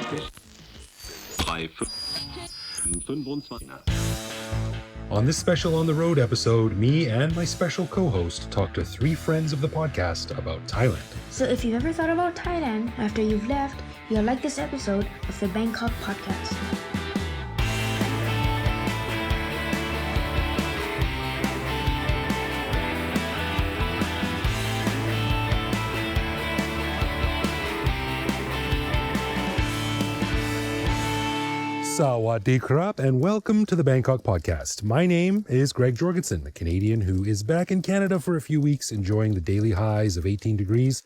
On this special On the Road episode, me and my special co-host talk to three friends of the podcast about Thailand. So if you've ever thought about Thailand after you've left, you'll like this episode of the Bangkok podcast. Sawadee krap, and welcome to the Bangkok podcast. My name is Greg Jorgensen, a Canadian who is back in Canada for a few weeks enjoying the daily highs of 18 degrees,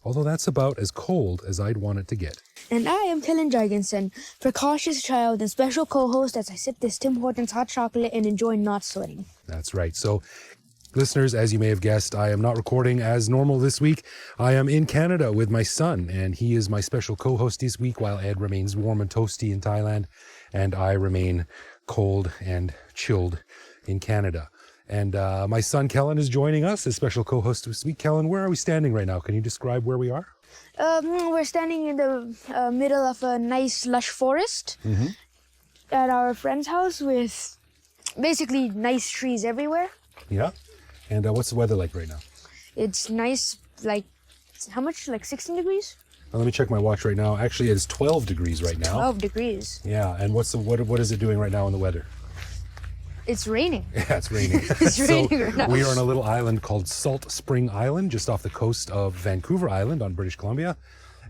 although that's about as cold as I'd want it to get. And I am Killen Jorgensen, precocious child and special co-host as I sip this Tim Hortons hot chocolate and enjoy not sweating. That's right. So, listeners, as you may have guessed, I am not recording as normal this week. I am in Canada with my son, and he is my special co-host this week while Ed remains warm and toasty in Thailand, and I remain cold and chilled in Canada. And my son, Kellen, is joining us as special co-host this week. Kellen, where are we standing right now? Can you describe where we are? We're standing in the middle of a nice lush forest at our friend's house with basically nice trees everywhere. Yeah. And what's the weather like right now? It's nice, like, how much? Like 16 degrees? Let me check my watch right now. Actually, it's 12 degrees right now. 12 degrees. Yeah. And what is it doing right now in the weather? It's raining. Yeah, it's raining. It's raining right now. We are on a little island called Salt Spring Island, just off the coast of Vancouver Island on British Columbia.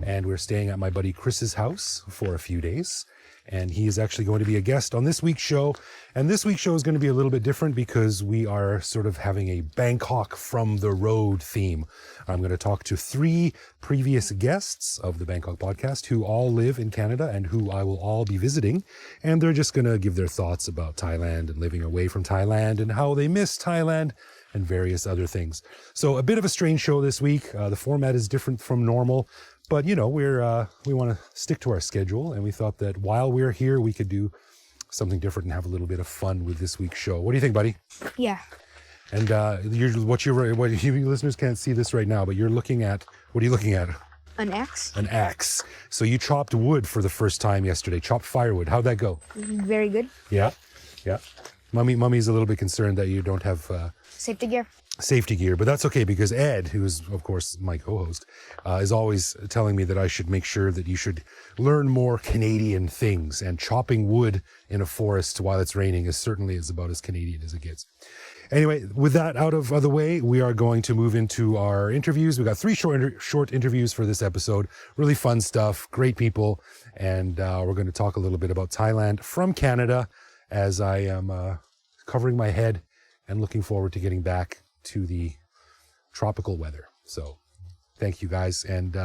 And we're staying at my buddy Chris's house for a few days. And he is actually going to be a guest on this week's show. And this week's show is going to be a little bit different because we are sort of having a Bangkok from the road theme. I'm going to talk to three previous guests of the Bangkok podcast who all live in Canada and who I will all be visiting. And they're just going to give their thoughts about Thailand and living away from Thailand and how they miss Thailand and various other things. So a bit of a strange show this week. The format is different from normal. But, you know, we want to stick to our schedule, and we thought that while we're here, we could do something different and have a little bit of fun with this week's show. What do you think, buddy? Yeah. And what you listeners can't see this right now, but you're looking at, what are you looking at? An axe? An axe. So you chopped wood for the first time yesterday, chopped firewood. How'd that go? Very good. Yeah, yeah. Mummy's a little bit concerned that you don't have Safety gear. But that's okay because Ed, who is of course my co-host, is always telling me that I should make sure that you should learn more Canadian things, and chopping wood in a forest while it's raining is about as Canadian as it gets. Anyway, with that out of the way, we are going to move into our interviews. We got three short interviews for this episode. Really fun stuff, great people, and we're going to talk a little bit about Thailand from Canada as I am covering my head and looking forward to getting back to the tropical weather. So thank you guys. And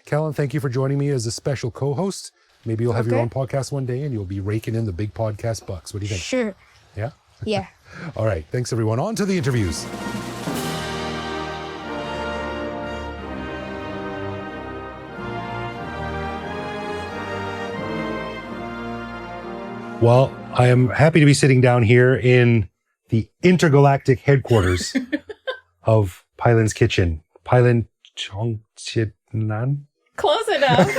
Kellen, thank you for joining me as a special co-host. Maybe you'll have your own podcast one day and you'll be raking in the big podcast bucks. What do you think? Sure. Yeah? Yeah. All right. Thanks, everyone. On to the interviews. Well, I am happy to be sitting down here in the intergalactic headquarters of Pailin's Kitchen. Pailin Chongchitnan? Close enough.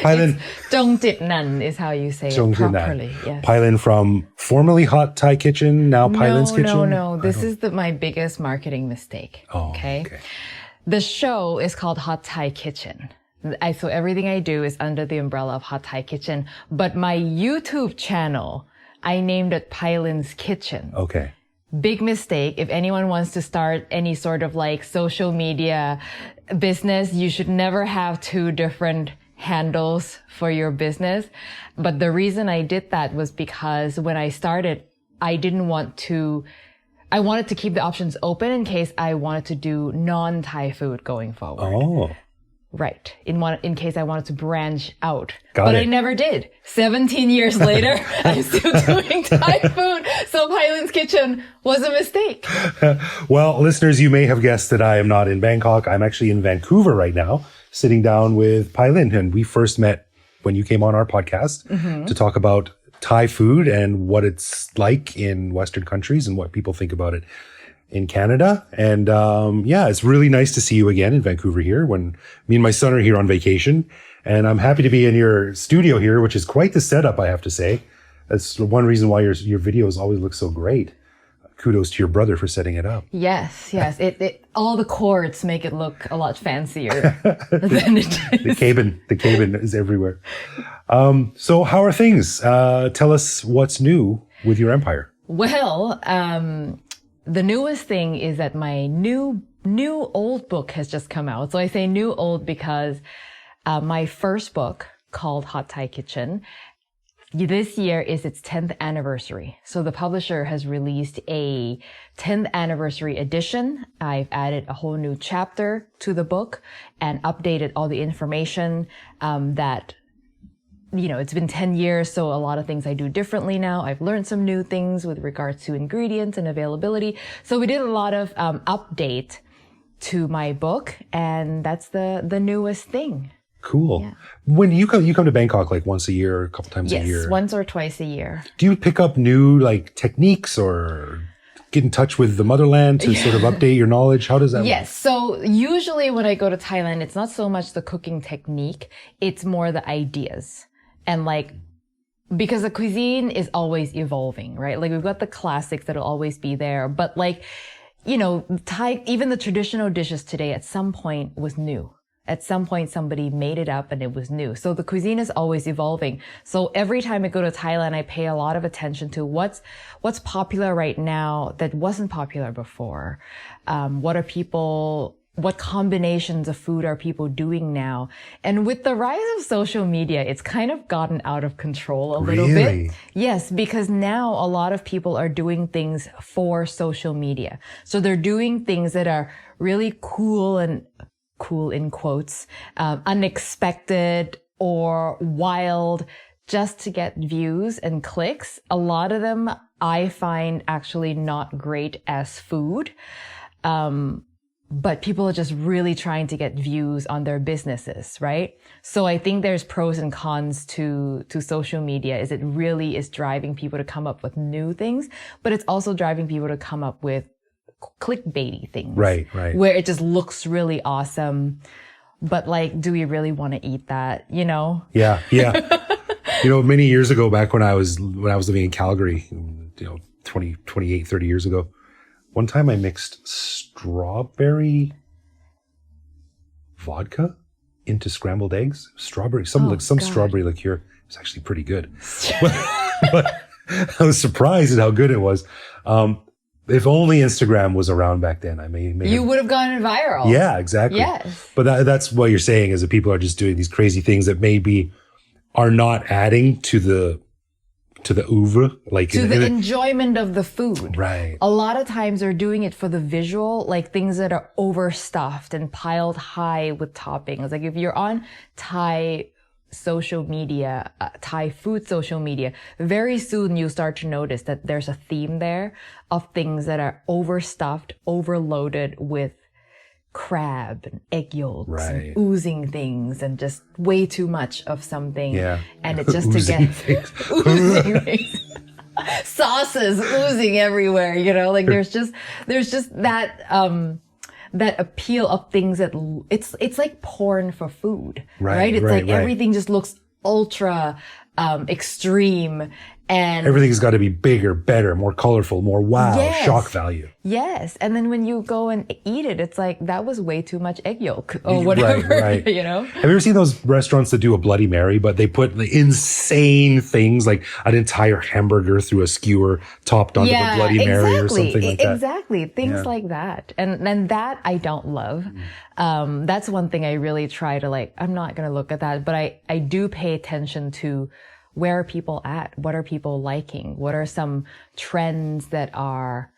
Pailin Chongchitnan is how you say it properly. Yes. Pailin from formerly Hot Thai Kitchen, now Pailin's Kitchen? No. This is my biggest marketing mistake. Oh, okay. The show is called Hot Thai Kitchen. So everything I do is under the umbrella of Hot Thai Kitchen. But my YouTube channel, I named it Pailin's Kitchen. Okay. Big mistake. If anyone wants to start any sort of like social media business, you should never have two different handles for your business. But the reason I did that was because when I started, I wanted to keep the options open in case I wanted to do non-Thai food going forward. Oh. Right. In case I wanted to branch out. But I never did. 17 years later, I'm still doing Thai food. So Pailin's Kitchen was a mistake. Well, listeners, you may have guessed that I am not in Bangkok. I'm actually in Vancouver right now, sitting down with Pailin. And we first met when you came on our podcast to talk about Thai food and what it's like in Western countries and what people think about it in Canada. And it's really nice to see you again in Vancouver here when me and my son are here on vacation. And I'm happy to be in your studio here, which is quite the setup, I have to say. That's one reason why your videos always look so great. Kudos to your brother for setting it up. Yes. It all the cords make it look a lot fancier than it is. The cabin is everywhere. So how are things? Tell us what's new with your empire. Well, the newest thing is that my new old book has just come out. So I say new old because my first book, called Hot Thai Kitchen, this year is its 10th anniversary. So the publisher has released a 10th anniversary edition. I've added a whole new chapter to the book and updated all the information that, it's been 10 years, so a lot of things I do differently now. I've learned some new things with regards to ingredients and availability. So we did a lot of update to my book, and that's the newest thing. Cool. Yeah. When you come to Bangkok like once a year, or a couple times a year. Yes, once or twice a year. Do you pick up new techniques or get in touch with the motherland to sort of update your knowledge? How does that work? Yes. So usually when I go to Thailand, it's not so much the cooking technique, it's more the ideas. And because the cuisine is always evolving, right? We've got the classics that'll always be there, but Thai, even the traditional dishes today at some point was new. At some point, somebody made it up and it was new. So the cuisine is always evolving. So every time I go to Thailand, I pay a lot of attention to what's popular right now that wasn't popular before. What combinations of food are people doing now? And with the rise of social media, it's kind of gotten out of control a little bit. Yes, because now a lot of people are doing things for social media. So they're doing things that are really cool in quotes, unexpected or wild, just to get views and clicks. A lot of them I find actually not great as food. But people are just really trying to get views on their businesses, right? So I think there's pros and cons to social media. It really is driving people to come up with new things, but it's also driving people to come up with clickbaity things. Right. Where it just looks really awesome. But do we really want to eat that, Yeah. Many years ago, back when I was living in Calgary, 28, 30 years ago, one time I mixed strawberry vodka into scrambled eggs. Strawberry liqueur. It was actually pretty good. but I was surprised at how good it was. If only Instagram was around back then, I may you would have gone viral. Yeah, exactly. Yes. But that's what you're saying, is that people are just doing these crazy things that maybe are not adding to the oeuvre, the enjoyment of the food. Right. A lot of times they're doing it for the visual, things that are overstuffed and piled high with toppings. If you're on Thai social media, Thai food social media, very soon you start to notice that there's a theme there of things that are overstuffed, overloaded with crab and egg yolks and oozing things and just way too much of something. Yeah. And it's just oozing things. Sauces oozing everywhere, there's just that that appeal of things that it's like porn for food, right? It's everything just looks ultra extreme, and everything's got to be bigger, better, more colorful, more shock value. Yes. And then when you go and eat it, it's that was way too much egg yolk or whatever. Right. Have you ever seen those restaurants that do a Bloody Mary, but they put insane things like an entire hamburger through a skewer topped onto the Bloody Mary or something like that? Exactly. Things like that. And that I don't love. That's one thing I really try to I'm not going to look at that, but I do pay attention to where are people at? What are people liking? What are some trends that are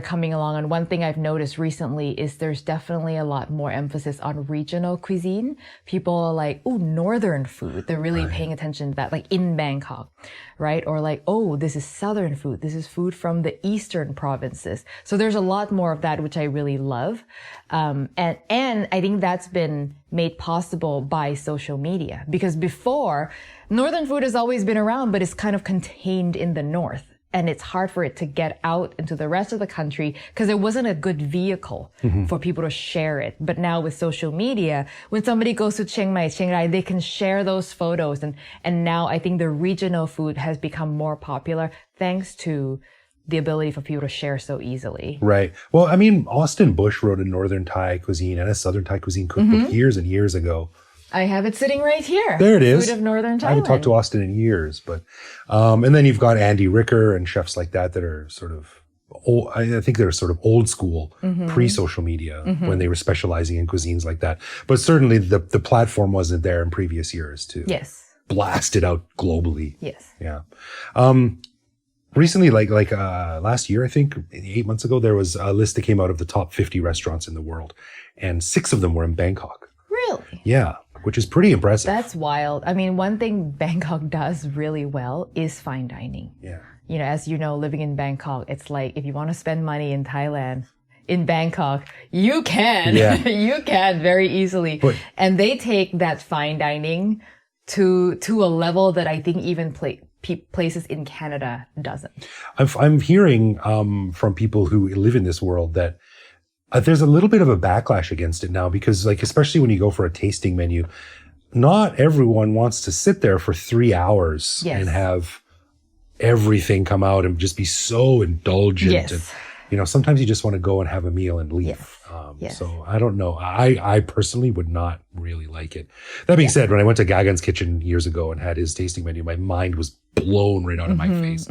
coming along? And one thing I've noticed recently is there's definitely a lot more emphasis on regional cuisine. People are northern food. They're really paying attention to that, in Bangkok, right? Or this is southern food. This is food from the eastern provinces. So there's a lot more of that, which I really love. And I think that's been made possible by social media, because before, northern food has always been around, but it's kind of contained in the north. and it's hard for it to get out into the rest of the country because there wasn't a good vehicle for people to share it. But now with social media, when somebody goes to Chiang Mai, Chiang Rai, they can share those photos. And now I think the regional food has become more popular thanks to the ability for people to share so easily. Right. Well, I mean, Austin Bush wrote a Northern Thai cuisine and a Southern Thai cuisine cookbook years and years ago. I have it sitting right here. There it is. Food of Northern Thailand. I haven't talked to Austin in years, but and then you've got Andy Ricker and chefs like that are sort of old. I think they're sort of old school, pre-social media when they were specializing in cuisines like that. But certainly the platform wasn't there in previous years to blast it out globally. Yes. Yeah. Recently, like last year, I think 8 months ago, there was a list that came out of the top 50 restaurants in the world, and 6 of them were in Bangkok. Really? Yeah. Which is pretty impressive. That's wild. I mean, one thing Bangkok does really well is fine dining. Yeah. You know, as you know, living in Bangkok, it's like if you want to spend money in Thailand, in Bangkok, you can. Yeah. You can very easily. And they take that fine dining to a level that I think even places in Canada doesn't. I'm hearing from people who live in this world that there's a little bit of a backlash against it now because, like, especially when you go for a tasting menu, not everyone wants to sit there for 3 hours and have everything come out and just be so indulgent. Yes. And, you know, sometimes you just want to go and have a meal and leave. So I don't know. I personally would not really like it. That being said, when I went to Gagan's Kitchen years ago and had his tasting menu, my mind was blown right out of my face.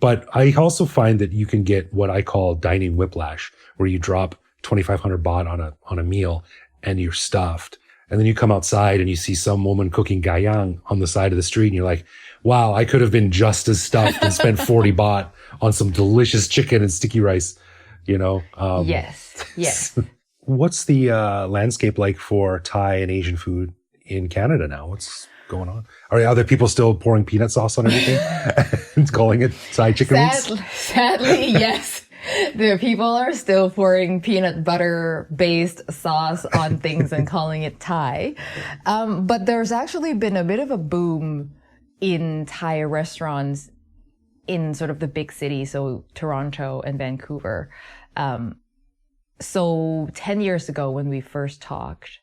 But I also find that you can get what I call dining whiplash, where you drop 2,500 baht on a meal and you're stuffed. And then you come outside and you see some woman cooking gayang on the side of the street and you're like, wow, I could have been just as stuffed and spent 40 baht on some delicious chicken and sticky rice, you know? Yes. What's the landscape like for Thai and Asian food in Canada now? What's going on? Are there people still pouring peanut sauce on everything and calling it Thai chicken wings? Sadly, yes. The people are still pouring peanut butter based sauce on things and calling it Thai. But there's actually been a bit of a boom in Thai restaurants in sort of the big cities, so Toronto and Vancouver. So 10 years ago when we first talked,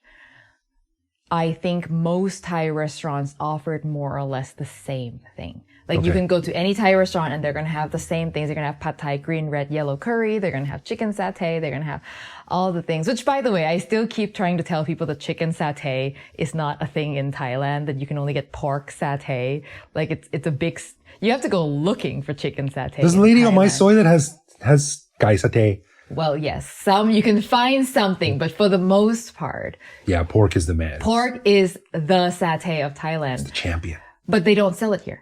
I think most Thai restaurants offered more or less the same thing. Like you can go to any Thai restaurant and they're going to have the same things. They're going to have pad Thai, green, red, yellow curry. They're going to have chicken satay. They're going to have all the things, which by the way, I still keep trying to tell people that chicken satay is not a thing in Thailand, that you can only get pork satay. Like it's a big, you have to go looking for chicken satay. There's a lady on my soy that has gai satay. Well, yes, you can find something, but for the most part. Yeah, pork is the man. Pork is the satay of Thailand. It's the champion. But they don't sell it here.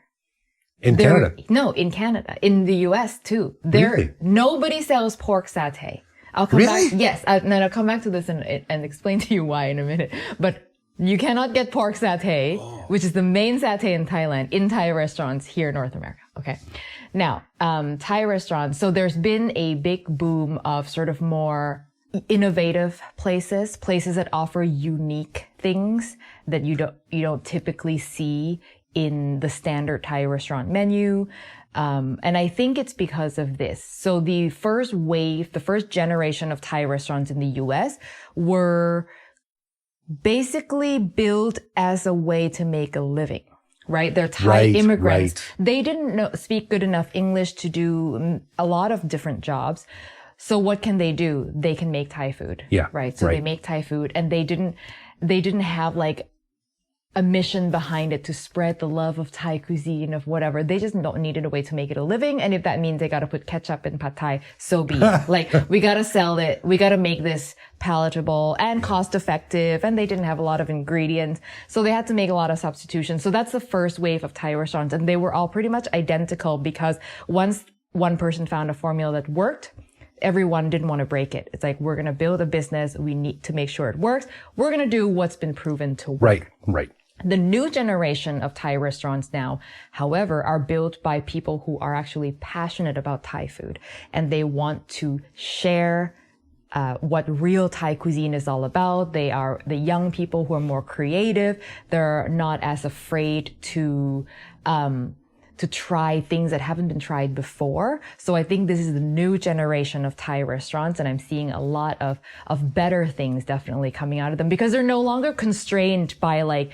In Canada? No, in Canada. In the US too. Really? Nobody sells pork satay. I'll come back. Yes, and then I'll come back to this and explain to you why in a minute. But you cannot get pork satay, which is the main satay in Thailand, in Thai restaurants here in North America. Okay. Now, Thai restaurants. So there's been a big boom of sort of more innovative places that offer unique things that you don't typically see in the standard Thai restaurant menu. And I think it's because of this. So the first generation of Thai restaurants in the US were basically built as a way to make a living, right? They're Thai immigrants. Right. They didn't speak good enough English to do a lot of different jobs. So what can they do? They can make Thai food. Yeah. Right. So they make Thai food, and they didn't have like a mission behind it to spread the love of Thai cuisine, of whatever. They just needed a way to make it a living. And if that means they got to put ketchup in pad Thai, so be it. Like, we got to sell it. We got to make this palatable and cost effective. And they didn't have a lot of ingredients. So they had to make a lot of substitutions. So that's the first wave of Thai restaurants. And they were all pretty much identical because once one person found a formula that worked, everyone didn't want to break it. It's like, we're going to build a business. We need to make sure it works. We're going to do what's been proven to work. Right. The new generation of Thai restaurants now, however, are built by people who are actually passionate about Thai food, and they want to share what real Thai cuisine is all about. They are the young people who are more creative. They're not as afraid to to try things that haven't been tried before. So I think this is the new generation of Thai restaurants, and I'm seeing a lot of better things definitely coming out of them because they're no longer constrained by like,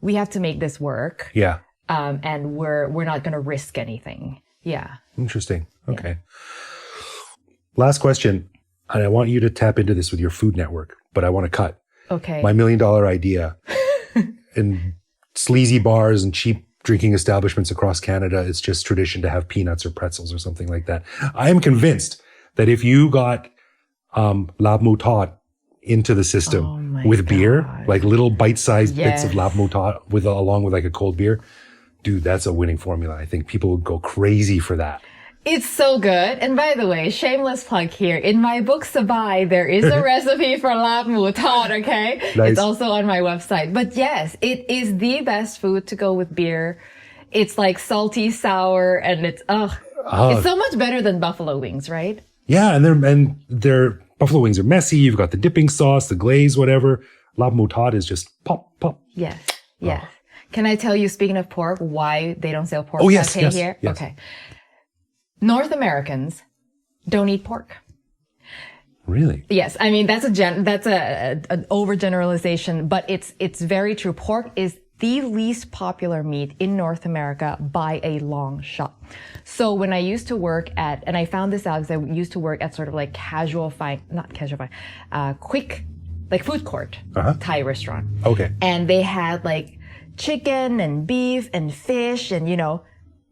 we have to make this work. Yeah. And we're not going to risk anything. Yeah. Interesting. Okay. Last question. And I want you to tap into this with your Food Network, but I want to cut. Okay. My $1 million idea in sleazy bars and cheap drinking establishments across Canada, it's just tradition to have peanuts or pretzels or something like that. I am convinced that if you got lab moutarde into the system with beer, like little bite-sized bits of lab moutarde along with like a cold beer, dude, that's a winning formula. I think people would go crazy for that. It's so good. And by the way, shameless plug here. In my book, Sabai, there is a recipe for lab moutarde, okay? Nice. It's also on my website. But yes, it is the best food to go with beer. It's like salty, sour, and it's so much better than buffalo wings, right? Yeah, and their buffalo wings are messy. You've got the dipping sauce, the glaze, whatever. Lab moutarde is just pop, pop. Yes. Can I tell you, speaking of pork, why they don't sell pork satay here? Yes. Okay. North Americans don't eat pork. Really? Yes. I mean, that's an overgeneralization, but it's very true. Pork is the least popular meat in North America by a long shot. So when I used to work at, and I found this out because I used to work at sort of like quick, like food court, Thai restaurant. Okay. And they had like chicken and beef and fish and,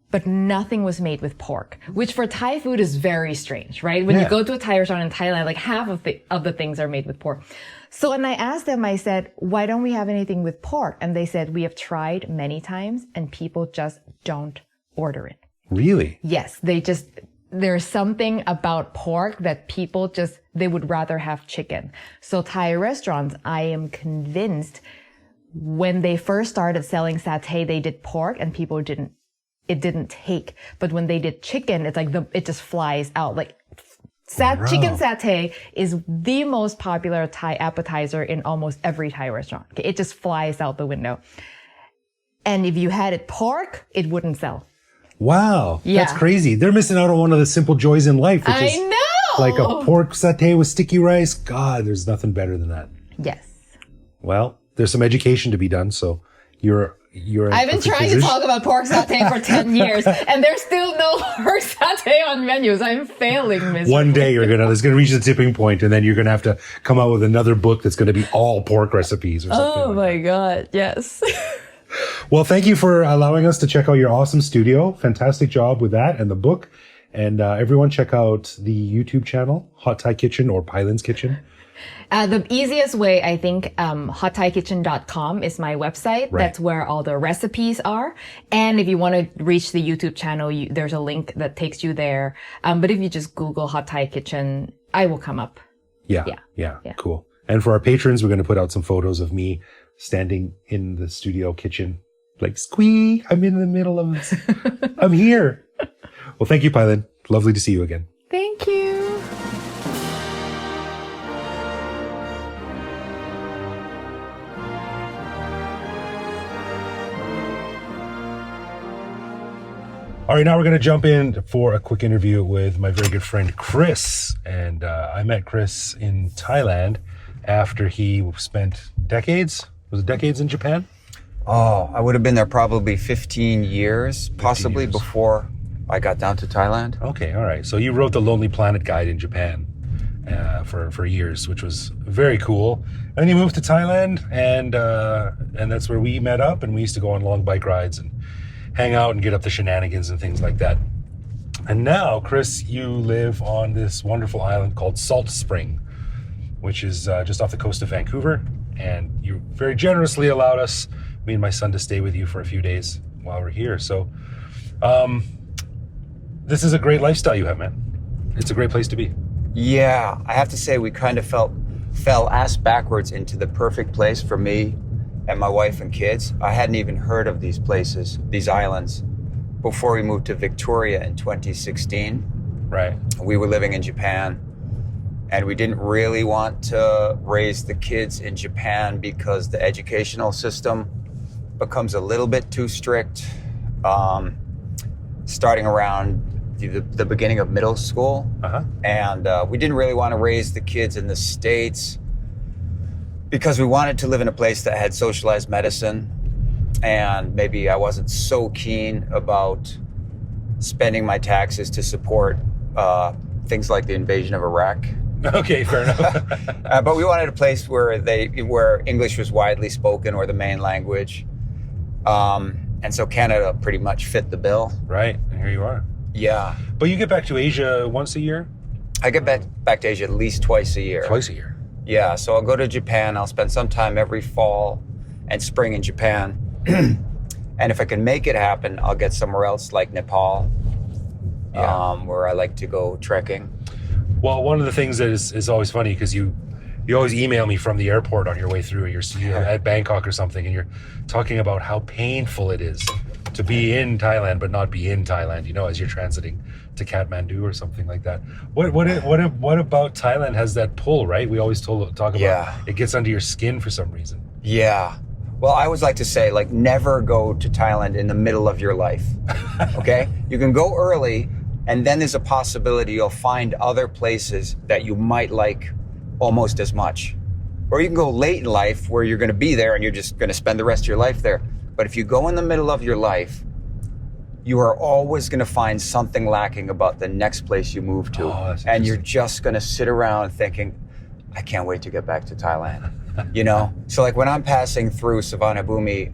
but nothing was made with pork, which for Thai food is very strange, right? When you go to a Thai restaurant in Thailand, like half of the things are made with pork. So when I asked them, I said, why don't we have anything with pork? And they said, we have tried many times and people just don't order it. Really? Yes. There's something about pork that people they would rather have chicken. So Thai restaurants, I am convinced when they first started selling satay, they did pork and people it didn't take. But when they did chicken, it's like it just flies out. Like chicken satay is the most popular Thai appetizer in almost every Thai restaurant. Okay? It just flies out the window. And if you had it pork, it wouldn't sell. Wow. Yeah. That's crazy. They're missing out on one of the simple joys in life, which is like a pork satay with sticky rice. God, there's nothing better than that. Yes. Well, there's some education to be done. So you're I've been trying to talk about pork satay for 10 years and there's still no pork satay on menus. I'm failing miserably. One day it's going to reach the tipping point and then you're going to have to come out with another book that's going to be all pork recipes or something. Oh my God. Yes. Well, thank you for allowing us to check out your awesome studio. Fantastic job with that and the book. And everyone check out the YouTube channel, Hot Thai Kitchen or Pylin's Kitchen. The easiest way, I think, hotthaikitchen.com is my website. Right. That's where all the recipes are. And if you want to reach the YouTube channel, there's a link that takes you there. But if you just Google Hot Thai Kitchen, I will come up. Yeah. Cool. And for our patrons, we're going to put out some photos of me standing in the studio kitchen, like squee, I'm in the middle of this. I'm here. Well, thank you, Pylin. Lovely to see you again. Thank you. All right, now we're going to jump in for a quick interview with my very good friend, Chris. And I met Chris in Thailand after he spent decades in Japan? Oh, I would have been there probably 15 years, possibly before I got down to Thailand. Okay, all right. So you wrote the Lonely Planet Guide in Japan for years, which was very cool. And then you moved to Thailand, and that's where we met up, and we used to go on long bike rides and hang out and get up the shenanigans and things like that. And now, Chris, you live on this wonderful island called Salt Spring, which is just off the coast of Vancouver. And you very generously allowed us, me and my son, to stay with you for a few days while we're here. So this is a great lifestyle you have, man. It's a great place to be. Yeah, I have to say we kind of fell ass backwards into the perfect place for me and my wife and kids. I hadn't even heard of these places, these islands, before we moved to Victoria in 2016. Right. We were living in Japan, and we didn't really want to raise the kids in Japan because the educational system becomes a little bit too strict. starting around the beginning of middle school. And we didn't really want to raise the kids in the States because we wanted to live in a place that had socialized medicine. And maybe I wasn't so keen about spending my taxes to support things like the invasion of Iraq. Okay, fair enough. But we wanted a place where English was widely spoken or the main language. And so Canada pretty much fit the bill. Right, and here you are. Yeah. But you get back to Asia once a year? I get back to Asia at least twice a year. Twice a year. Yeah, so I'll go to Japan. I'll spend some time every fall and spring in Japan. And if I can make it happen, I'll get somewhere else like Nepal, where I like to go trekking. Well, one of the things that is always funny, because you always email me from the airport on your way through. You're at Bangkok or something, and you're talking about how painful it is to be in Thailand but not be in Thailand, as you're transiting to Kathmandu or something like that. What about Thailand has that pull, right? We always talk about it gets under your skin for some reason. Yeah. Well, I always like to say, never go to Thailand in the middle of your life, okay? You can go early, and then there's a possibility you'll find other places that you might like almost as much. Or you can go late in life where you're going to be there and you're just going to spend the rest of your life there. But if you go in the middle of your life, you are always going to find something lacking about the next place you move to. And you're just going to sit around thinking, I can't wait to get back to Thailand. So when I'm passing through Savanabhumi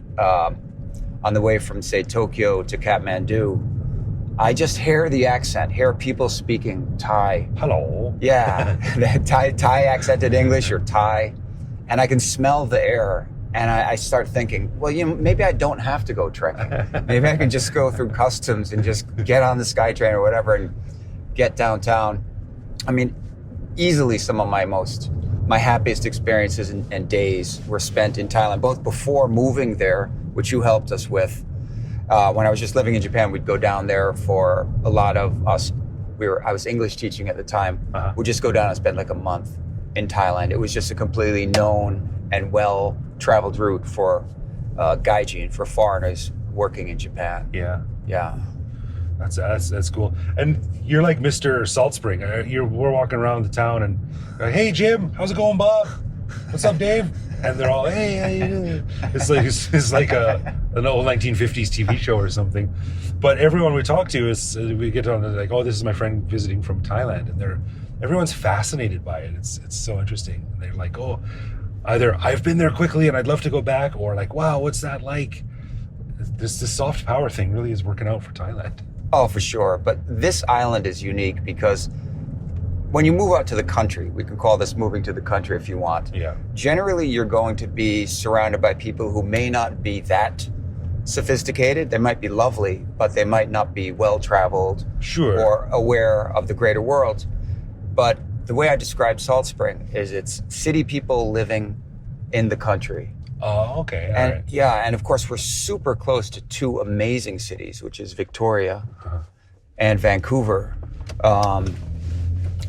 on the way from, say, Tokyo to Kathmandu, I just hear the accent, hear people speaking Thai. Hello. Yeah, Thai accented English or Thai. And I can smell the air. And I start thinking, well, maybe I don't have to go trekking. Maybe I can just go through customs and just get on the SkyTrain or whatever and get downtown. I mean, easily some of my happiest experiences and days were spent in Thailand, both before moving there, which you helped us with. When I was just living in Japan, we'd go down there for a lot of us. I was English teaching at the time. We'd just go down and spend a month in Thailand. It was just a completely known and well-traveled route for gaijin, for foreigners working in Japan. Yeah. That's cool. And you're like Mr. Salt Spring. We're walking around the town and, hey, Jim, how's it going, Bob? What's up, Dave? And they're all, hey, how you doing? It's like an old 1950s TV show or something. But everyone we talk to we get on, they're like, oh, this is my friend visiting from Thailand. And everyone's fascinated by it. It's so interesting. And they're like, oh, either I've been there quickly and I'd love to go back, or like, wow, what's that like? This soft power thing really is working out for Thailand. Oh, for sure. But this island is unique because when you move out to the country, we can call this moving to the country if you want. Yeah. Generally, you're going to be surrounded by people who may not be that sophisticated. They might be lovely, but they might not be well-traveled or aware of the greater world. But the way I describe Salt Spring is it's city people living in the country. Oh, okay. All right. Yeah, and of course we're super close to two amazing cities, which is Victoria and Vancouver.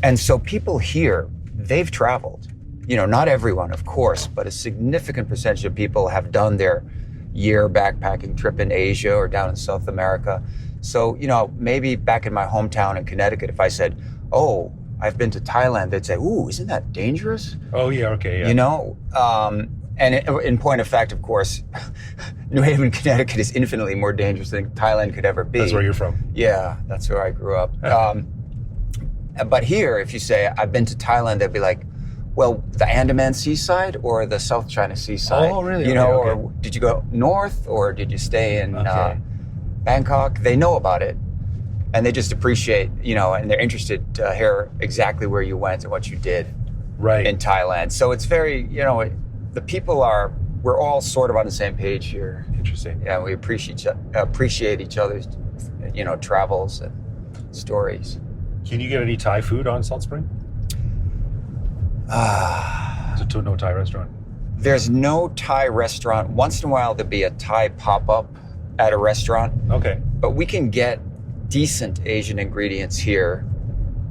And so people here, they've traveled. Not everyone, of course, but a significant percentage of people have done their year backpacking trip in Asia or down in South America. So, maybe back in my hometown in Connecticut, if I said, oh, I've been to Thailand, they'd say, ooh, isn't that dangerous? Oh, yeah, okay, yeah. And in point of fact, of course, New Haven, Connecticut is infinitely more dangerous than Thailand could ever be. That's where you're from. Yeah, that's where I grew up. But here, if you say, I've been to Thailand, they'd be like, well, the Andaman seaside or the South China seaside? Oh, really? Or did you go north or did you stay in Bangkok? They know about it. And they just appreciate, and they're interested to hear exactly where you went and what you did in Thailand. So it's very, the people we're all sort of on the same page here. Interesting. Yeah, we appreciate each other's, travels and stories. Can you get any Thai food on Salt Spring? So no Thai restaurant? There's no Thai restaurant. Once in a while, there'll be a Thai pop-up at a restaurant. Okay. But we can get decent Asian ingredients here.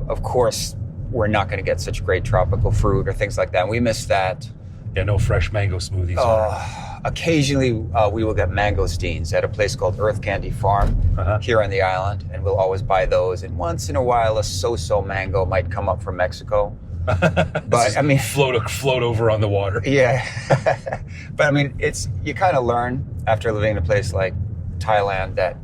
Of course, we're not going to get such great tropical fruit or things like that. We miss that. Yeah, no fresh mango smoothies. Occasionally, we will get mangosteens at a place called Earth Candy Farm here on the island, and we'll always buy those. And once in a while, a so-so mango might come up from Mexico. But I mean, float over on the water. Yeah. But I mean, you kind of learn after living in a place like Thailand that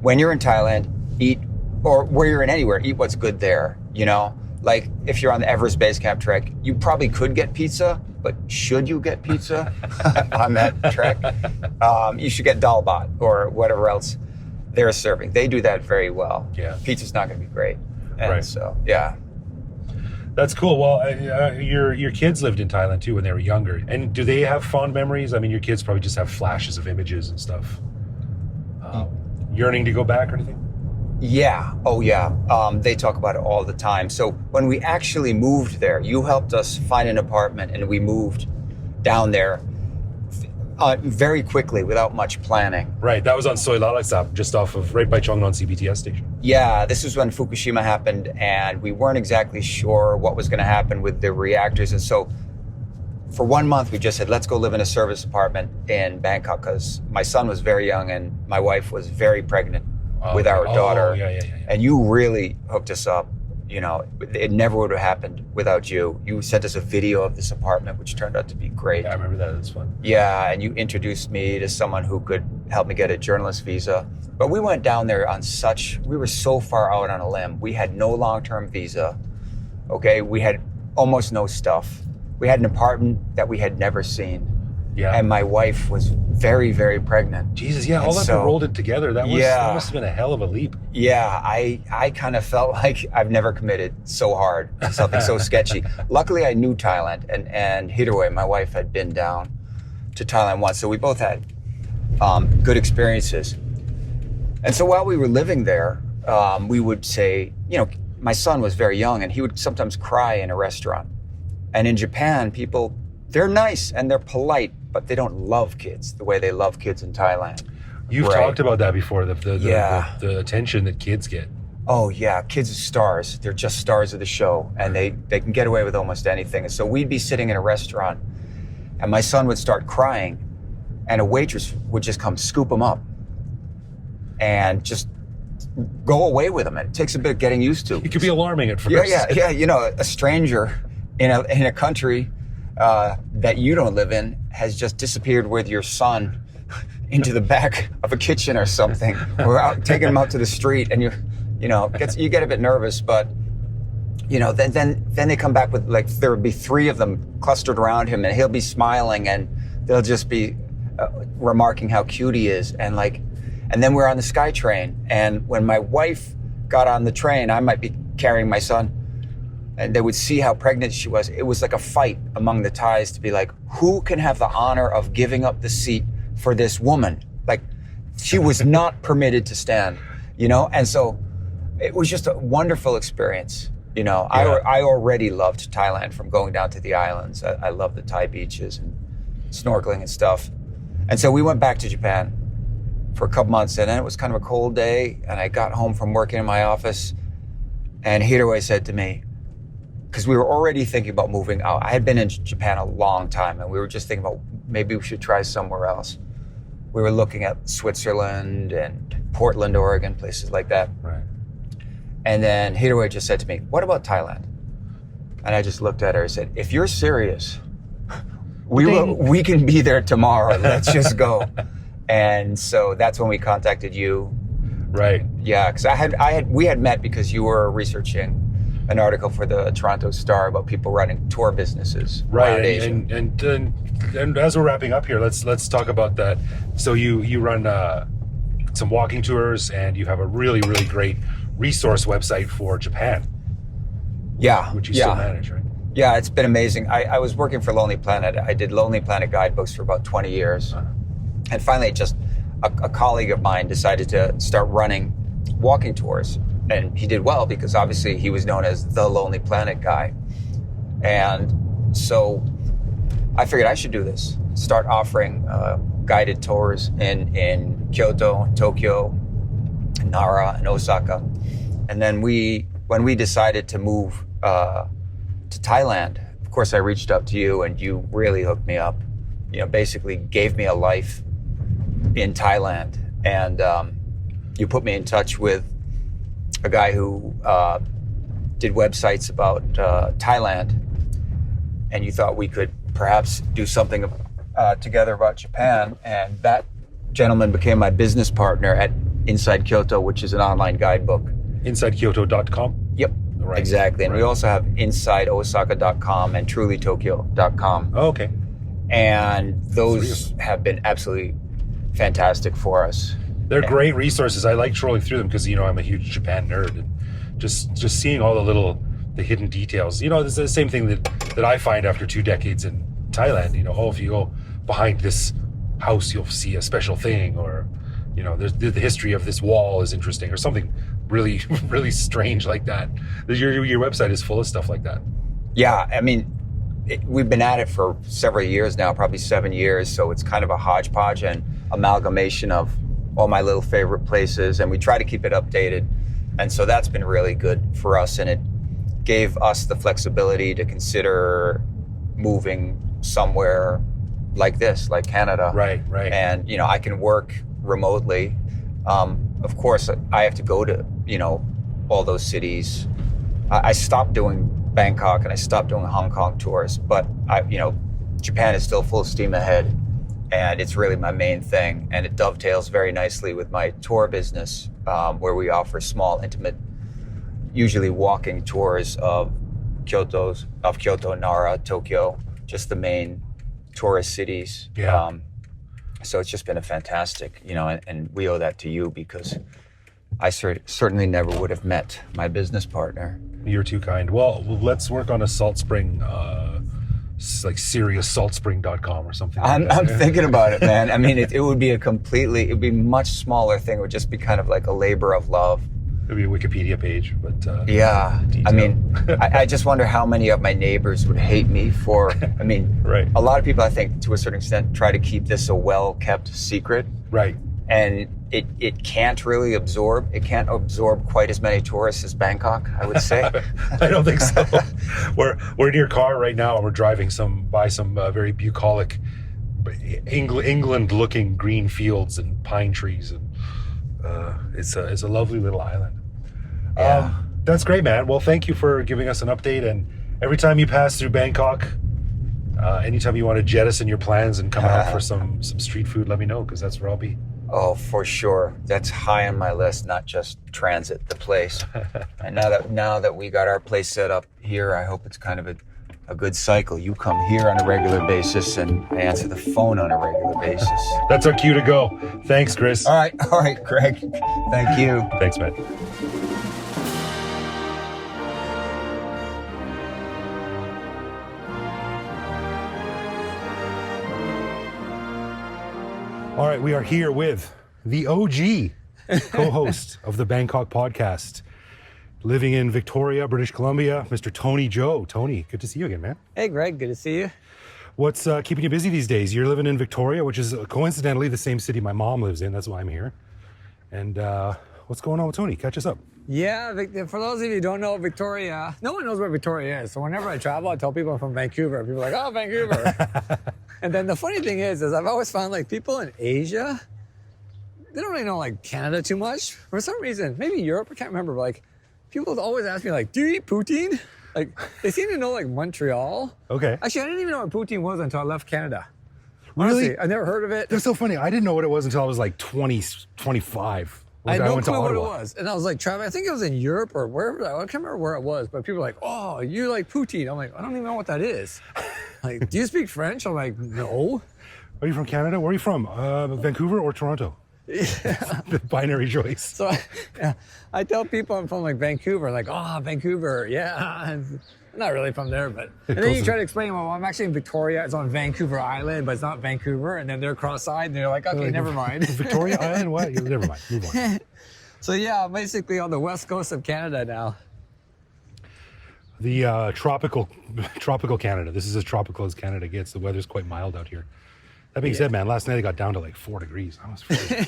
when you're in Thailand, eat, or where you're in anywhere, eat what's good there, you know? Like if you're on the Everest Base Camp trek, you probably could get pizza, but should you get pizza on that trek? You should get dal bhat or whatever else they're serving. They do that very well. Yeah. Pizza's not going to be great. And Right. so, yeah. That's cool. Well, your kids lived in Thailand too when they were younger. And do they have fond memories? I mean, your kids probably just have flashes of images and stuff. Yearning to go back or anything? Yeah. Oh, yeah. They talk about it all the time. So when we actually moved there, you helped us find an apartment and we moved down there very quickly without much planning. Right. That was on Soi Lalaksap, just off of right by Chongnon CBTS station. Yeah, this was when Fukushima happened and we weren't exactly sure what was going to happen with the reactors. And so for 1 month, we just said, let's go live in a service apartment in Bangkok because my son was very young and my wife was very pregnant with our daughter. Yeah. And you really hooked us up. You know, it never would have happened without you. You sent us a video of this apartment, which turned out to be great. Yeah, I remember that. It was fun. Yeah, and you introduced me to someone who could help me get a journalist visa. But we went down there we were so far out on a limb. We had no long-term visa, okay? We had almost no stuff. We had an apartment that we had never seen. Yeah. And my wife was very, very pregnant. Jesus, yeah, all that rolled it together. That must have been a hell of a leap. Yeah, I kind of felt like I've never committed so hard to something so sketchy. Luckily, I knew Thailand, and Hideaway, my wife, had been down to Thailand once, so we both had good experiences. And so while we were living there, we would say, you know, my son was very young, and he would sometimes cry in a restaurant. And in Japan, people, they're nice and they're polite, but they don't love kids the way they love kids in Thailand. You've Right. talked about that before, Yeah. the attention that kids get. Oh yeah, kids are stars. They're just stars of the show, and they can get away with almost anything. And so we'd be sitting in a restaurant, and my son would start crying, and a waitress would just come scoop him up and just go away with him. And it takes a bit of getting used to. It could be alarming at first. Yeah. You know, a stranger in a country that you don't live in has just disappeared with your son into the back of a kitchen or something. We're out taking him out to the street, and you get a bit nervous, but you know, then they come back with, like, there would be 3 of them clustered around him, and he'll be smiling, and they'll just be remarking how cute he is, and then we're on the SkyTrain, and when my wife got on the train, I might be carrying my son, and they would see how pregnant she was. It was like a fight among the Thais to be like, who can have the honor of giving up the seat for this woman? Like, she was not permitted to stand, you know? And so it was just a wonderful experience. You know, Yeah. I already loved Thailand from going down to the islands. I love the Thai beaches and snorkeling and stuff. And so we went back to Japan for a couple months, and then it was kind of a cold day, and I got home from working in my office, and Hideaway said to me, because we were already thinking about moving out. I had been in Japan a long time, and we were just thinking about maybe we should try somewhere else. We were looking at Switzerland and Portland, Oregon, places like that. Right. And then Hideaway just said to me, what about Thailand? And I just looked at her and said, if you're serious, we can be there tomorrow. Let's just go. And so that's when we contacted you. Right. Yeah, because we had met because you were researching an article for the Toronto Star about people running tour businesses around Right. Asia. And as we're wrapping up here, let's talk about that. So you run some walking tours, and you have a really, really great resource website for Japan, Yeah, which you still manage, right? Yeah, it's been amazing. I was working for Lonely Planet. I did Lonely Planet guidebooks for about 20 years. And finally, just a colleague of mine decided to start running walking tours. And he did well because obviously he was known as the Lonely Planet guy. And so I figured I should do this, start offering guided tours in Kyoto, Tokyo, Nara, and Osaka. And then when we decided to move to Thailand, of course I reached out to you, and you really hooked me up basically gave me a life in Thailand. And you put me in touch with a guy who did websites about Thailand, and you thought we could perhaps do something together about Japan. And that gentleman became my business partner at Inside Kyoto, which is an online guidebook. InsideKyoto.com? Yep, Right. exactly. And we also have InsideOsaka.com and TrulyTokyo.com. Oh, okay. And those have been absolutely fantastic for us. They're great resources. I like trolling through them because, I'm a huge Japan nerd, and just seeing all the hidden details. It's the same thing that I find after 2 decades in Thailand. If you go behind this house, you'll see a special thing, or, there's the history of this wall is interesting, or something really, really strange like that. Your website is full of stuff like that. Yeah, I mean, we've been at it for several years now, probably 7 years. So it's kind of a hodgepodge and amalgamation of all my little favorite places, and we try to keep it updated. And so that's been really good for us, and it gave us the flexibility to consider moving somewhere like this, like Canada. Right. And, I can work remotely. Of course, I have to go to, all those cities. I stopped doing Bangkok and I stopped doing Hong Kong tours, but Japan is still full steam ahead, and it's really my main thing. And it dovetails very nicely with my tour business, where we offer small, intimate, usually walking tours of Kyoto, Nara, Tokyo, just the main tourist cities. Yeah. So it's just been a fantastic, and we owe that to you, because I certainly never would have met my business partner. You're too kind. Well, let's work on a salt spring, like SiriusSaltSpring.com or something. I'm thinking about it, man. I mean, it would be it'd be a much smaller thing. It would just be kind of like a labor of love. It'd be a Wikipedia page, but yeah. detail. I mean, I just wonder how many of my neighbors would hate me for. I mean, Right. A lot of people, I think, to a certain extent, try to keep this a well-kept secret, Right. and it can't really absorb. It can't absorb quite as many tourists as Bangkok, I would say. I don't think so. We're near Car right now, and we're driving by some very bucolic England-looking green fields and pine trees, and it's a lovely little island. Yeah. That's great, man. Well, thank you for giving us an update. And every time you pass through Bangkok, anytime you want to jettison your plans and come out for some street food, let me know, because that's where I'll be. Oh, for sure. That's high on my list, not just transit, the place. And now that we got our place set up here, I hope it's kind of a good cycle. You come here on a regular basis, and I answer the phone on a regular basis. That's our cue to go. Thanks, Chris. All right, Greg. Thank you. Thanks, man. All right, we are here with the OG co-host of the Bangkok podcast, living in Victoria, British Columbia, Mr. Tony Joe. Tony, good to see you again, man. Hey, Greg, good to see you. What's keeping you busy these days? You're living in Victoria, which is coincidentally the same city my mom lives in. That's why I'm here. And what's going on with Tony? Catch us up. Yeah, for those of you who don't know Victoria, no one knows where Victoria is. So whenever I travel, I tell people I'm from Vancouver. People are like, oh, Vancouver. And then the funny thing is I've always found like people in Asia, they don't really know like Canada too much. For some reason, maybe Europe, I can't remember. But, like people always ask me like, do you eat poutine? Like they seem to know like Montreal. Okay. Actually, I didn't even know what poutine was until I left Canada. Really? Honestly, I never heard of it. That's so funny. I didn't know what it was until I was like 20, 25. I had no went to clue what it Ottawa. was. And I was like traveling, I think it was in Europe or wherever, I can't remember where it was, but people were like, oh, you like poutine. I'm like, I don't even know what that is. Like, do you speak French? I'm like, no. Are you from Canada? Where are you from? Vancouver or Toronto? Yeah. The binary choice. So I tell people I'm from like Vancouver, like, oh, Vancouver, yeah. And I'm not really from there, but. And then you try to explain, well, I'm actually in Victoria. It's on Vancouver Island, but it's not Vancouver. And then they're cross-eyed and they're like, okay, never mind. Victoria Island? What? Never mind. Move on. So yeah, I'm basically on the west coast of Canada now. The tropical Canada. This is as tropical as Canada gets. The weather's quite mild out here. That being said, man, last night it got down to like 4 degrees. I was freezing.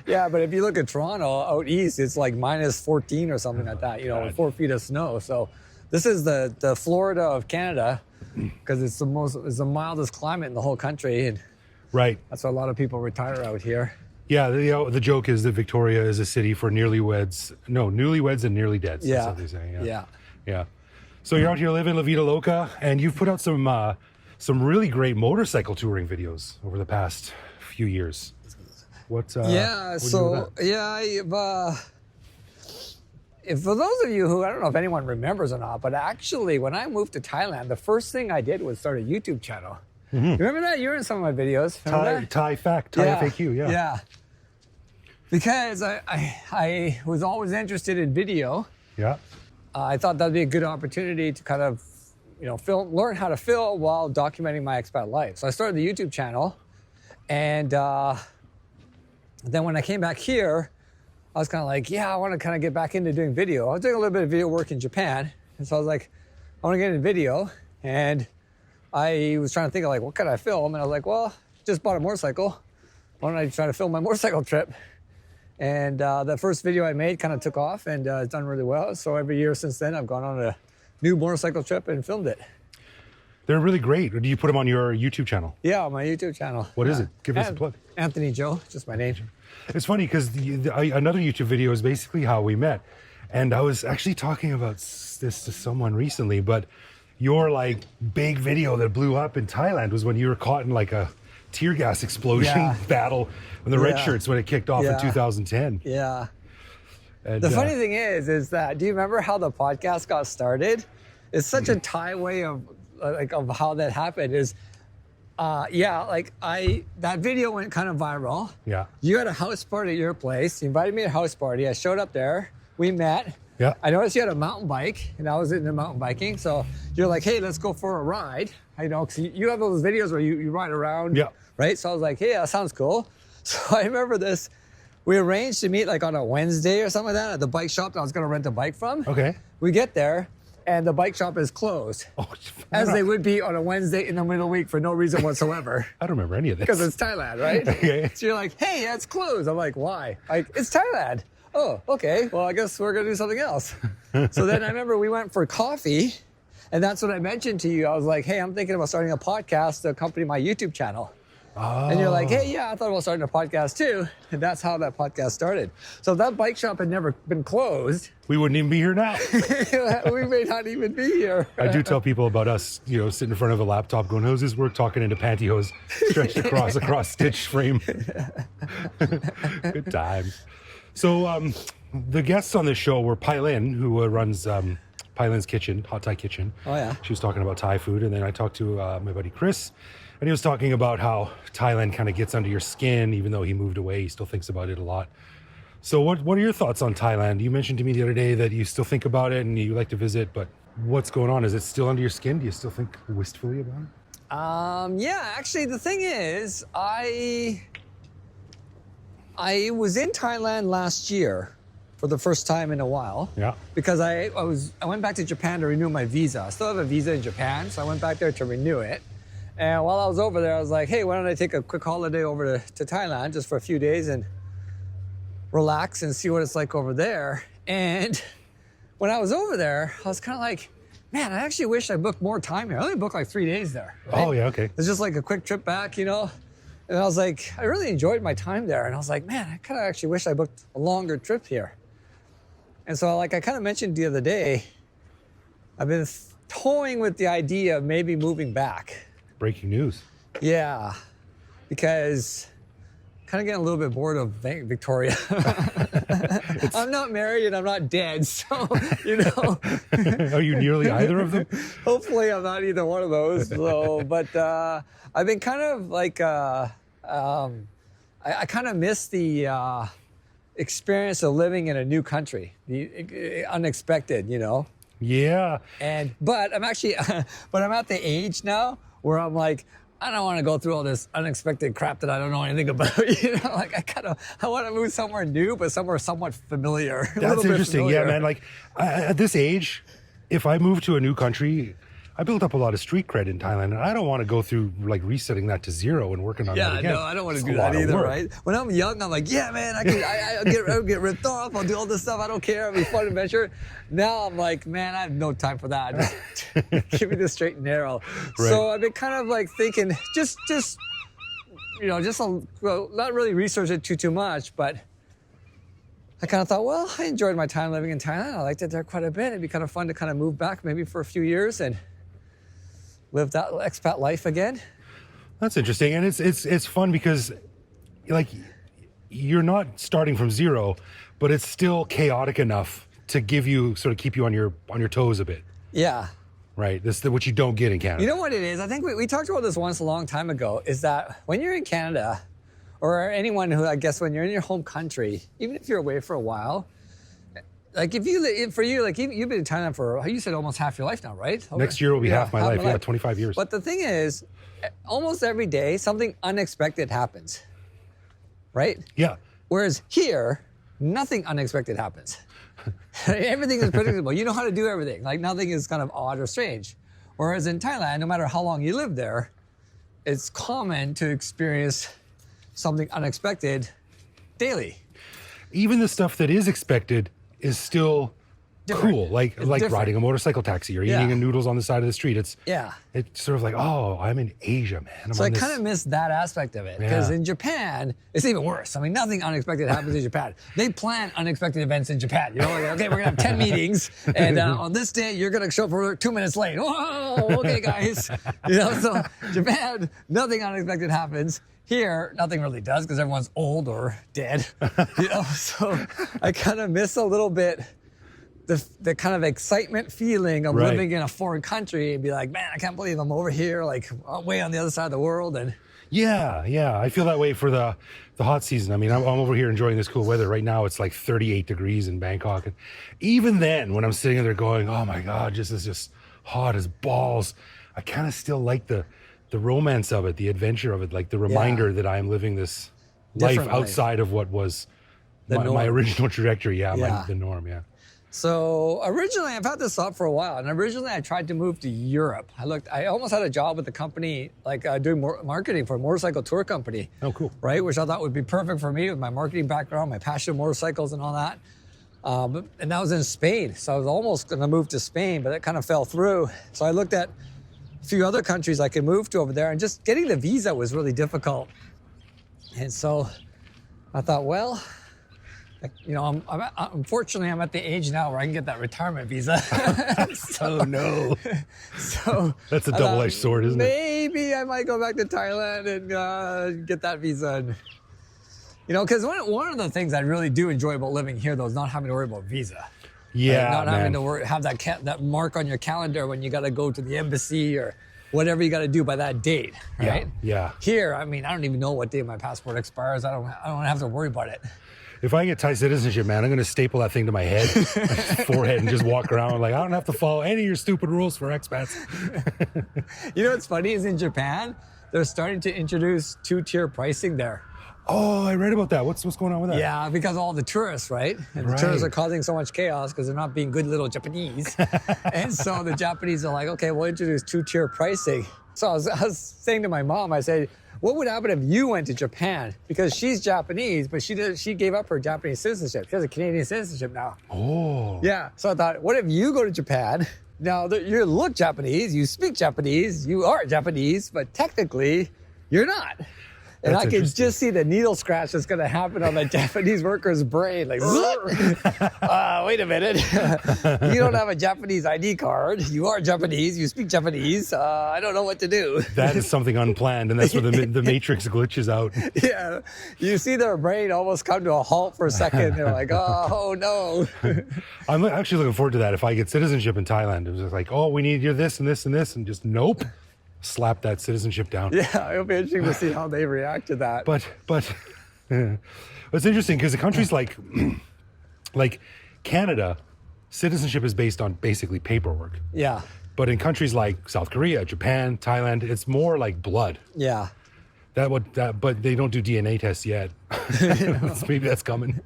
Yeah, but if you look at Toronto out east, it's like minus 14 or something like that, with 4 feet of snow. So this is the Florida of Canada. because it's the mildest climate in the whole country, and Right. that's why a lot of people retire out here. Yeah, the joke is that Victoria is a city for newlyweds and nearly deads. Yeah. That's what they say. Yeah. Yeah. So you're out here living La Vida Loca, and you've put out some really great motorcycle touring videos over the past few years. What's Yeah. what do you do So with that? yeah, if for those of you who, I don't know if anyone remembers or not, but actually when I moved to Thailand, the first thing I did was start a YouTube channel. You remember that? You were in some of my videos. Remember that? Thai FAQ. Yeah. Yeah. Because I was always interested in video. Yeah. I thought that'd be a good opportunity to kind of, learn how to film while documenting my expat life. So I started the YouTube channel, and then when I came back here, I was kind of like, I want to kind of get back into doing video. I was doing a little bit of video work in Japan, and so I was like, I want to get into video, and I was trying to think of like, what could I film? And I was like, well, just bought a motorcycle. Why don't I try to film my motorcycle trip? And the first video I made kind of took off, and it's done really well. So every year since then, I've gone on a new motorcycle trip and filmed it. They're really great. Or do you put them on your YouTube channel? Yeah, on my YouTube channel. What is it? Give us a plug. Anthony Joe, just my name. It's funny because another YouTube video is basically how we met. And I was actually talking about this to someone recently, but your like big video that blew up in Thailand was when you were caught in like a tear gas explosion battle in the red shirts when it kicked off in 2010. Yeah. And, The funny thing is that, do you remember how the podcast got started? It's such a Thai way of how that happened is, that video went kind of viral. Yeah. You had a house party at your place. You invited me to a house party. I showed up there. We met. Yeah. I noticed you had a mountain bike, and I was into mountain biking. So you're like, hey, let's go for a ride. Because you have those videos where you ride around. Yeah. Right? So I was like, hey, that sounds cool. So I remember this. We arranged to meet like on a Wednesday or something like that at the bike shop that I was going to rent a bike from. Okay. We get there, and the bike shop is closed. Oh, As they would be on a Wednesday in the middle of the week for no reason whatsoever. I don't remember any of this. Because it's Thailand, right? Okay. So you're like, hey, it's closed. I'm like, why? Like, it's Thailand. Oh, okay. Well, I guess we're going to do something else. So then I remember we went for coffee, and that's what I mentioned to you. I was like, hey, I'm thinking about starting a podcast to accompany my YouTube channel. Oh. And you're like, hey, yeah, I thought about starting a podcast too. And that's how that podcast started. So if that bike shop had never been closed, We wouldn't even be here now. we may not even be here. I do tell people about us, sitting in front of a laptop going, how's this work? Talking into pantyhose stretched across a cross-stitch frame. Good times. So the guests on this show were Pai Lin, who runs Pai Lin's Kitchen, Hot Thai Kitchen. Oh, yeah. She was talking about Thai food. And then I talked to my buddy Chris, and he was talking about how Thailand kind of gets under your skin. Even though he moved away, he still thinks about it a lot. So what are your thoughts on Thailand? You mentioned to me the other day that you still think about it and you like to visit, but what's going on? Is it still under your skin? Do you still think wistfully about it? Yeah, actually, the thing is, I was in Thailand last year for the first time in a while. Yeah. Because I went back to Japan to renew my visa. I still have a visa in Japan, so I went back there to renew it. And while I was over there, I was like, hey, why don't I take a quick holiday over to Thailand just for a few days and relax and see what it's like over there. And when I was over there, I was kind of like, man, I actually wish I booked more time here. I only booked like 3 days there. Right? Oh, yeah, okay. It's just like a quick trip back, And I was like, I really enjoyed my time there. And I was like, man, I kind of actually wish I booked a longer trip here. And so I kind of mentioned the other day, I've been toying with the idea of maybe moving back. Breaking news. Yeah, because kind of getting a little bit bored of Victoria. I'm not married and I'm not dead, so, Are you nearly either of them? Hopefully I'm not either one of those. So, but I've been kind of like, I kind of miss the experience of living in a new country, the unexpected, Yeah. But I'm actually, I'm at the age now where I'm like, I don't want to go through all this unexpected crap that I don't know anything about. I want to move somewhere new, but somewhere somewhat familiar. That's interesting. Yeah, man. Like at this age, if I move to a new country, I built up a lot of street cred in Thailand, and I don't want to go through like resetting that to zero and working on that again. No, I don't want to It's do a lot that of either, work. right? When I'm young, I'm like, yeah, man, I'll get ripped off. I'll do all this stuff. I don't care. It'll be a fun adventure. Now I'm like, man, I have no time for that. Just give me the straight and narrow. Right. So I've been kind of like thinking, not really research it too much, but I kind of thought, well, I enjoyed my time living in Thailand. I liked it there quite a bit. It'd be kind of fun to kind of move back maybe for a few years and live that expat life again. That's interesting, and it's fun because, like, you're not starting from zero, but it's still chaotic enough to keep you on your toes a bit. Yeah. Right. This is what you don't get in Canada. You know what it is? I think we talked about this once a long time ago, is that when you're in Canada, or anyone who, I guess, when you're in your home country, even if you're away for a while, like you've been in Thailand for, you said almost half your life now, right? Next year will be half my life. Yeah, 25 years. But the thing is, almost every day, something unexpected happens, right? Yeah. Whereas here, nothing unexpected happens. Everything is predictable. You know how to do everything. Like nothing is kind of odd or strange. Whereas in Thailand, no matter how long you live there, it's common to experience something unexpected daily. Even the stuff that is expected is still Different. cool. Like different. riding a motorcycle taxi or eating noodles on the side of the street. It's sort of like, oh, I'm in Asia, man. So I kind of miss that aspect of it because in Japan, it's even worse. I mean, nothing unexpected happens in Japan. They plan unexpected events in Japan. You know, like, okay, we're gonna have 10 meetings, and on this day you're gonna show up for 2 minutes late. Whoa, okay, guys. You know, so Japan, nothing unexpected happens. Here, nothing really does because everyone's old or dead. You know, so I kind of miss a little bit the kind of excitement feeling of living in a foreign country and be like, man, I can't believe I'm over here, like way on the other side of the world. And yeah, I feel that way for the hot season. I mean, I'm over here enjoying this cool weather. Right now, it's like 38 degrees in Bangkok. And even then, when I'm sitting there going, oh my God, this is just hot as balls, I kind of still like the romance of it, the adventure of it, like the reminder that I am living this life outside of what was my original trajectory. The norm, So originally, I've had this thought for a while, and originally I tried to move to Europe. I almost had a job with the company, like doing marketing for a motorcycle tour company. Oh, cool. Right, which I thought would be perfect for me with my marketing background, my passion for motorcycles and all that. And that was in Spain, so I was almost going to move to Spain, but it kind of fell through. So I looked at a few other countries I could move to over there, and just getting the visa was really difficult. And so I thought, well, you know, unfortunately, I'm at the age now where I can get that retirement visa. Oh, no. So that's a double-edged sword, isn't it? Maybe I might go back to Thailand and get that visa. And, you know, because one of the things I really do enjoy about living here, though, is not having to worry about visa. Yeah, not having to have that mark on your calendar when you got to go to the embassy or whatever you got to do by that date, right? Yeah. Here, I mean, I don't even know what day my passport expires. I don't have to worry about it. If I get Thai citizenship, man, I'm going to staple that thing to my head, forehead, and just walk around like, I don't have to follow any of your stupid rules for expats. You know what's funny is in Japan, they're starting to introduce two-tier pricing there. Oh, I read about that. What's going on with that? Yeah, because of all the tourists, right? And the tourists are causing so much chaos because they're not being good little Japanese. And so the Japanese are like, okay, we'll introduce two-tier pricing. So I was saying to my mom, I said, what would happen if you went to Japan? Because she's Japanese, but she gave up her Japanese citizenship. She has a Canadian citizenship now. Oh. Yeah. So I thought, what if you go to Japan? Now, you look Japanese, you speak Japanese, you are Japanese, but technically, you're not. And I can just see the needle scratch that's going to happen on the Japanese worker's brain. Like, wait a minute. You don't have a Japanese ID card. You are Japanese. You speak Japanese. I don't know what to do. That is something unplanned, and that's where the matrix glitches out. Yeah. You see their brain almost come to a halt for a second. They're like, oh, no. I'm actually looking forward to that. If I get citizenship in Thailand, it was just like, oh, we need you this and this and this, and just nope. Slap that citizenship down. Yeah, it'll be interesting to see how they react to that. But it's interesting because the countries like Canada, citizenship is based on basically paperwork. Yeah. But in countries like South Korea, Japan, Thailand, it's more like blood. Yeah. But they don't do DNA tests yet. Maybe that's coming.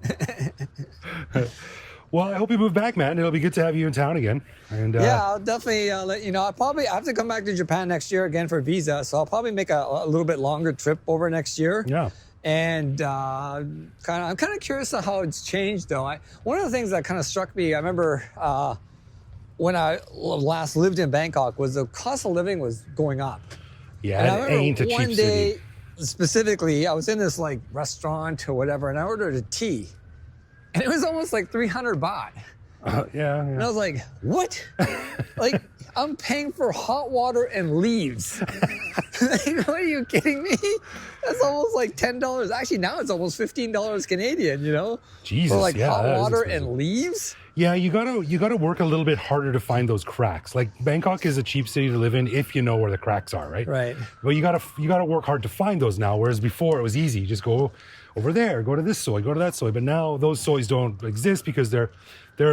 Well, I hope you move back, man. It'll be good to have you in town again. And Yeah, I'll definitely let you know. I have to come back to Japan next year again for a visa, so I'll probably make a little bit longer trip over next year. yeah. And I'm kind of curious of how it's changed, though. One of the things that kind of struck me, I remember when I last lived in Bangkok, was the cost of living was going up. Yeah, And I it remember ain't a cheap one day, city. specifically, I was in this like restaurant or whatever, and I ordered a tea, and it was almost like 300 baht. Yeah. And I was like, what? Like, I'm paying for hot water and leaves. Like, are you kidding me? That's almost like $10. Actually, now it's almost $15 Canadian, you know? Jesus, For like yeah, hot that is water expensive. and leaves? Yeah, you gotta work a little bit harder to find those cracks. Like Bangkok is a cheap city to live in if you know where the cracks are, right? Right. But you gotta work hard to find those now. Whereas before it was easy, you just go over there, go to this soy, go to that soy. But now those soys don't exist because they're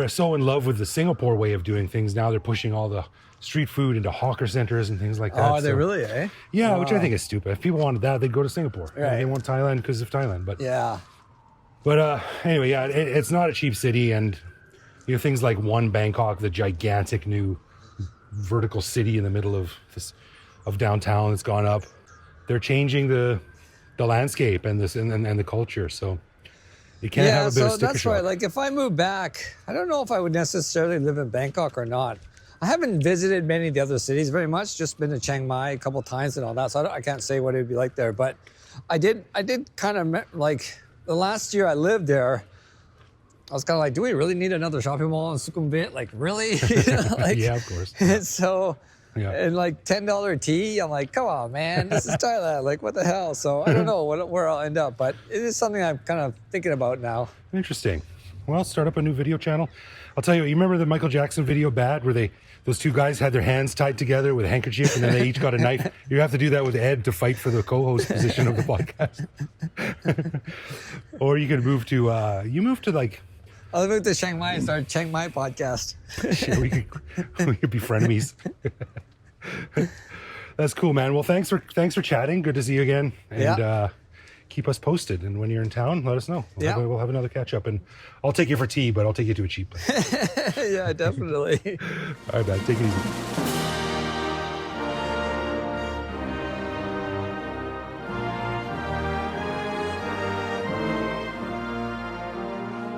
so in love with the Singapore way of doing things. Now they're pushing all the street food into hawker centers and things like that. Oh, are they So- really, eh? Yeah, which I think is stupid. If people wanted that, they'd go to Singapore. Right. They want Thailand because of Thailand. But Yeah. anyway, yeah, it's not a cheap city, and you know things like One Bangkok, the gigantic new vertical city in the middle of downtown that's gone up. They're changing the landscape and the culture. So you can't have a bit of sticker that's shock. right. Like, if I move back, I don't know if I would necessarily live in Bangkok or not. I haven't visited many of the other cities very much. Just been to Chiang Mai a couple times and all that. So I can't say what it would be like there. But I did kind of like the last year I lived there. I was kind of like, do we really need another shopping mall in Sukhumvit? Like, really? You know, like, Yeah, of course. And so, Yeah. and like $10 tea, I'm like, come on, man, this is Thailand. Like, what the hell? So I don't know where I'll end up, but it is something I'm kind of thinking about now. Interesting. Well, start up a new video channel. I'll tell you, you remember the Michael Jackson video, Bad, where those two guys had their hands tied together with a handkerchief and then they each got a knife? You have to do that with Ed to fight for the co-host position of the podcast. Or you could move to, like, I'll move to Chiang Mai and start Chiang Mai podcast. we could be frenemies. That's cool, man. Well, thanks for chatting. Good to see you again. And Yeah. keep us posted. And when you're in town, let us know. We'll have another catch up. And I'll take you for tea, but I'll take you to a cheap place. Yeah, definitely. All right, man. Take it easy.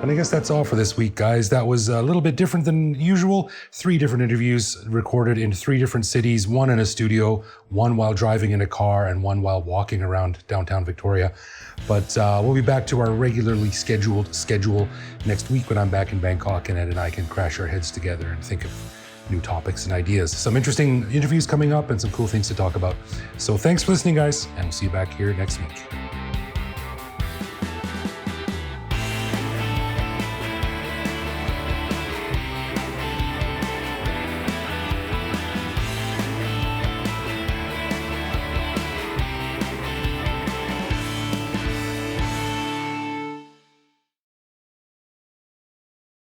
And I guess that's all for this week, guys. That was a little bit different than usual. 3 different interviews recorded in 3 different cities, 1 in a studio, 1 while driving in a car, and 1 while walking around downtown Victoria. But we'll be back to our regularly scheduled schedule next week when I'm back in Bangkok and Ed and I can crash our heads together and think of new topics and ideas. Some interesting interviews coming up and some cool things to talk about. So thanks for listening, guys, and we'll see you back here next week.